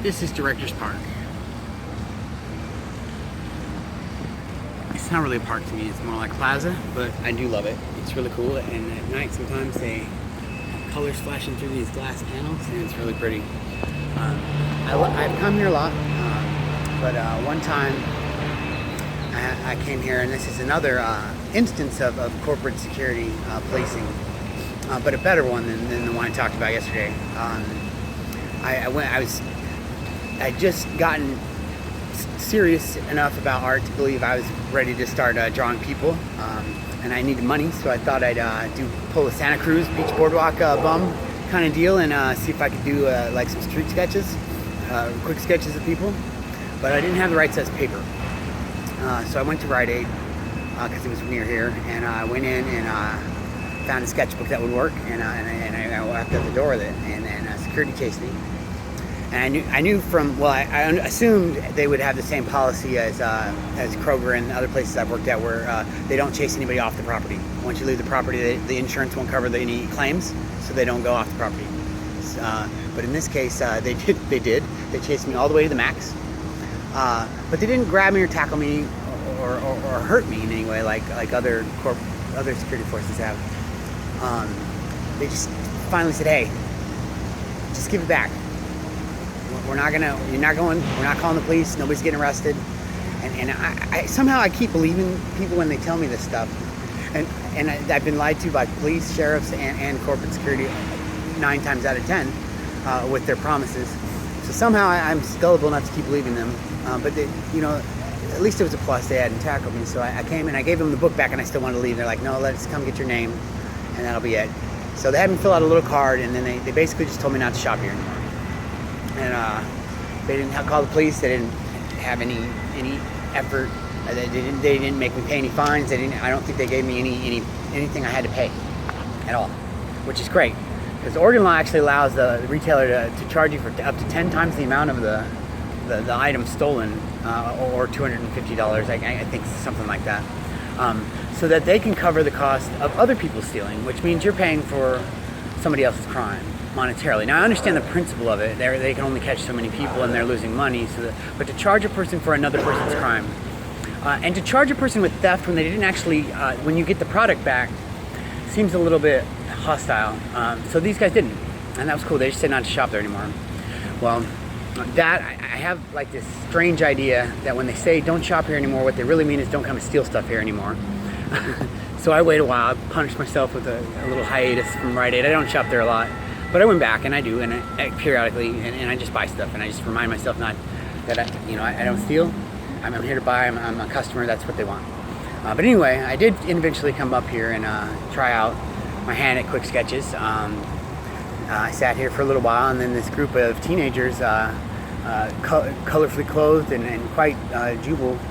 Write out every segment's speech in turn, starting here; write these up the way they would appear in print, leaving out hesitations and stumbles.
This is Directors Park. It's not really a park to me, it's more like a plaza, but I do love it. It's really cool, and at night sometimes they have colors flashing through these glass panels, and it's really pretty. I've come here a lot, but one time I came here, and this is another instance of corporate security policing, but a better one than the one I talked about yesterday. I'd just gotten serious enough about art to believe I was ready to start drawing people, and I needed money, so I thought I'd pull a Santa Cruz Beach Boardwalk bum kind of deal and see if I could do like some street sketches, quick sketches of people, but I didn't have the right size paper. So I went to Rite Aid because it was near here, and I went in and found a sketchbook that would work, and I walked out the door with it, and security chased me. And I knew from, well, I assumed they would have the same policy as Kroger and other places I've worked at, where they don't chase anybody off the property. Once you leave the property, the insurance won't cover any claims, so they don't go off the property. But in this case, they did. They chased me all the way to the max. But they didn't grab me or tackle me or hurt me in any way like other security forces have. They just finally said, "Hey, just give it back. We're not calling the police. Nobody's getting arrested." And I somehow I keep believing people when they tell me this stuff. And I've been lied to by police, sheriffs, and corporate security 9 times out of 10 with their promises. So somehow I'm gullible enough to keep believing them. But they, at least it was a plus. They hadn't tackled me. So I came and I gave them the book back, and I still wanted to leave. They're like, "No, let's come get your name, and that'll be it." So they had me fill out a little card, and then they basically just told me not to shop here anymore. And they didn't call the police. They didn't have any effort. They didn't make me pay any fines. I don't think they gave me anything I had to pay at all, which is great, because Oregon law actually allows the retailer to charge you for up to 10 times the amount of the item stolen, or $250. I think something like that, so that they can cover the cost of other people stealing, which means you're paying for somebody else's crime monetarily. Now I understand the principle of it. They can only catch so many people, and they're losing money. But to charge a person for another person's crime, and to charge a person with theft when they didn't actually, when you get the product back, seems a little bit hostile. So these guys didn't, and that was cool. They just said not to shop there anymore. Well, I have like this strange idea that when they say don't shop here anymore, what they really mean is don't come and steal stuff here anymore. So I wait a while. I punished myself with a little hiatus from Rite Aid. I don't shop there a lot. But I went back, and I do, and I periodically, and I just buy stuff, and I just remind myself not that I don't steal. I'm here to buy. I'm a customer. That's what they want. But anyway, I did eventually come up here and try out my hand at quick sketches. I sat here for a little while, and then this group of teenagers, colorfully clothed and quite jubilant,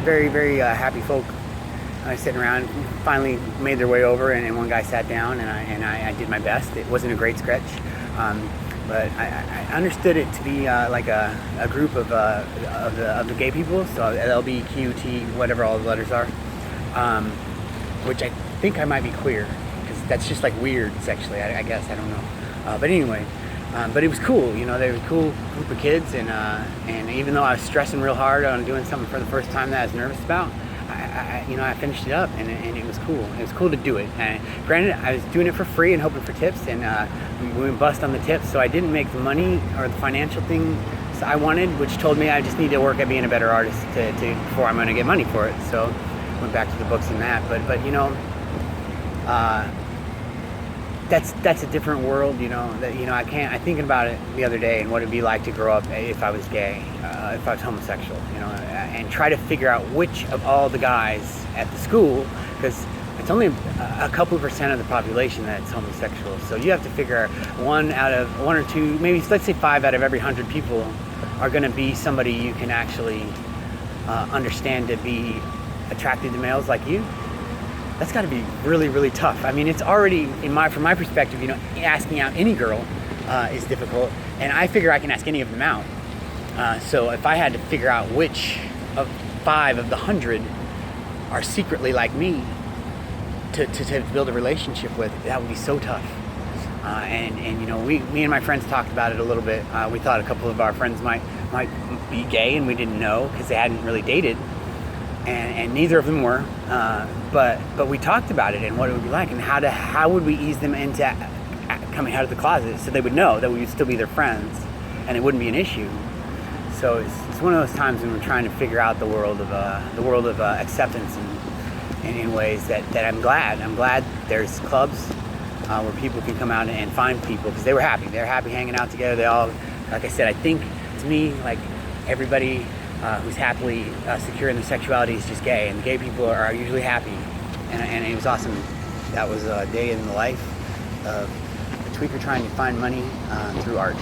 very, very happy folk, sitting around, finally made their way over, and one guy sat down, and I did my best. It wasn't a great sketch, but I understood it to be like a group of the gay people, so LBQT, whatever all the letters are, which I think I might be queer, because that's just like weird sexually, I guess, I don't know. But anyway, but it was cool, they were a cool group of kids, and even though I was stressing real hard on doing something for the first time that I was nervous about, I finished it up, and it was cool. It was cool to do it. And granted, I was doing it for free and hoping for tips, and we went bust on the tips, so I didn't make the money or the financial thing I wanted, which told me I just need to work at being a better artist before I'm going to get money for it. So went back to the books and that. But that's a different world. I thinking about it the other day and what it'd be like to grow up if I was gay, if I was homosexual, and try to figure out which of all the guys at the school, because it's only a couple % of the population that's homosexual. So you have to figure 1 or 2, maybe let's say 5 out of every 100 people are going to be somebody you can actually understand to be attracted to males like you. That's got to be really, really tough. I mean, it's already, from my perspective, asking out any girl is difficult, and I figure I can ask any of them out. So if I had to figure out which of 5 of the 100 are secretly like me to build a relationship with, that would be so tough. And you know, me and my friends talked about it a little bit. We thought a couple of our friends might be gay, and we didn't know because they hadn't really dated, and neither of them were. But we talked about it and what it would be like, and how would we ease them into coming out of the closet so they would know that we would still be their friends, and it wouldn't be an issue. So it's one of those times when we're trying to figure out the world of acceptance in ways that I'm glad there's clubs where people can come out and find people, because they were happy. They're happy hanging out together. They all, like I said, I think to me, like, everybody who's happily secure in their sexuality is just gay, and the gay people are usually happy. And it was awesome. That was a day in the life of a tweaker trying to find money through art.